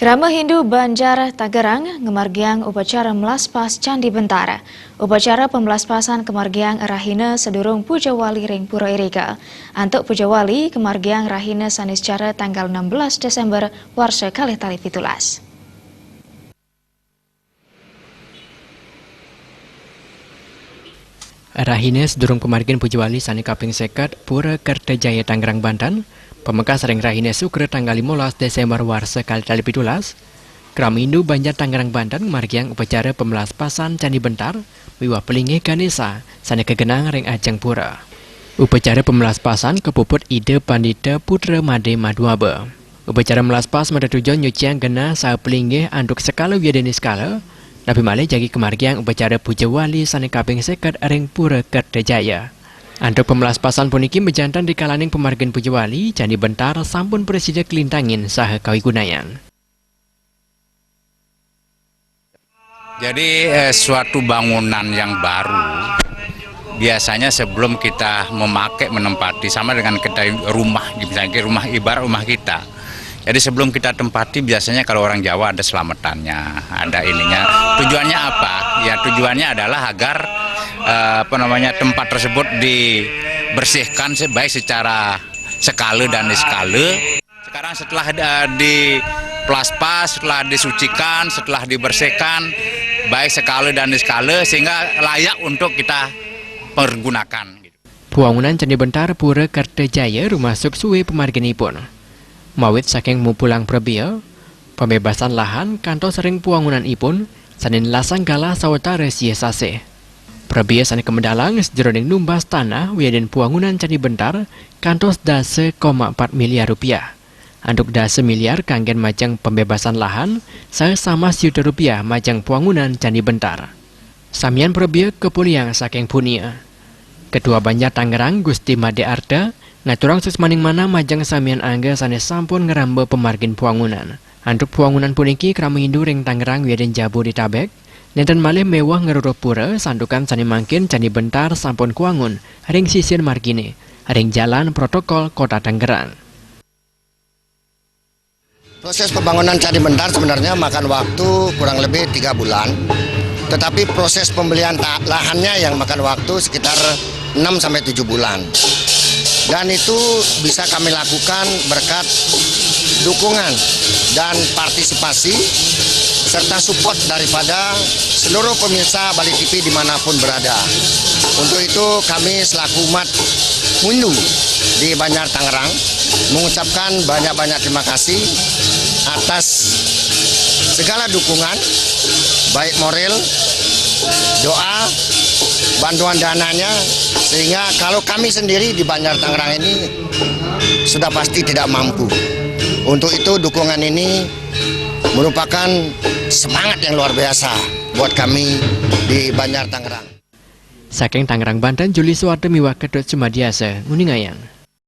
Krama Hindu Banjar Tangerang ngemargiang upacara melaspas Candi Bentara. Upacara pembelaspasan kemargiang Rahina sedurung Puja Wali ring Pura Irika. Antuk Puja Wali kemargiang Rahina saniscara tanggal 16 Desember warsa kalih tali pitulas. Rahina sedurung pemargian Puja Wali sani kaping seket Pura Kertajaya Tangerang Banten. Pemekas ring Rahina Sukre tanggal 15 Desember warsa kali tali pitulas. Krama Hindu Banjar Tangerang Banten margiang upacara pemelaspasan Candi Bentar wiwah pelingi Ganesa sani kegenang ring ajang pura. Upacara pemelaspasan kepuput ide Pandita Putra Made Maduabe. Upacara melaspas mada tujuan nyuciang gena sa pelingi anduk skala wiedeni skala. Nabi malih jagi kemargiang upacara Puja Wali sani kaping seket ring Pura Kertajaya. Untuk pemelaspasan puniki mejantan di kalaning pemargian Puja Wali, Candi Bentar sampun presida kelintangin saha kawigunayan. Jadi suatu bangunan yang baru, biasanya sebelum kita menempati, sama dengan kita rumah, misalnya rumah ibarat rumah kita. Jadi sebelum kita tempati biasanya kalau orang Jawa ada selamatannya, ada ininya. Tujuannya apa? Ya tujuannya adalah agar tempat tersebut dibersihkan baik secara skala dan niskala. Sekarang setelah di plaspas, setelah disucikan, setelah dibersihkan baik skala dan niskala sehingga layak untuk kita pergunakan. Puangunan Candi Bentar Pura Kertajaya rumasuk suwe pemarginipun. Mawit saking mupulang prebia, pembebasan lahan kantos sering puangunan ipun sanin lasang galah sawetara siasase. Prebia sani kemendalang sejeroning numbas tanah wiaden puangunan Candi Bentar kantos dase 4 miliar rupiah. Anduk dase miliar kanggen majang pembebasan lahan sama juta rupiah majang puangunan Candi Bentar. Samian prebia kepuliang saking punia. Ketua Banjar Tangerang Gusti Made Arda ngaturang susmaning mana majang samian angga sanes sampun ngeramba pemargin puangunan. Anduk puangunan puniki Krama Hindu ring Tangerang wiaden Jabu ditabek. Nenten malih mewah ngeruruh pura sandukan sani mangkin Candi Bentar sampun kuangun ring sisir margine, ring jalan protokol Kota Tangerang. Proses pembangunan Candi Bentar sebenarnya makan waktu kurang lebih 3 bulan. Tetapi proses pembelian lahannya yang makan waktu sekitar 6-7 bulan. Dan itu bisa kami lakukan berkat dukungan dan partisipasi serta support daripada seluruh pemirsa Bali TV dimanapun berada. Untuk itu kami selaku umat Hindu di Banjar Tangerang mengucapkan banyak-banyak terima kasih atas segala dukungan, baik moral, doa, bantuan dananya, sehingga kalau kami sendiri di Banjar Tangerang ini sudah pasti tidak mampu. Untuk itu dukungan ini merupakan semangat yang luar biasa buat kami di Banjar Tangerang. Saking Tangerang Banten, Juli Suwarto miwah Kedot Sumadiasa, Nguningayang.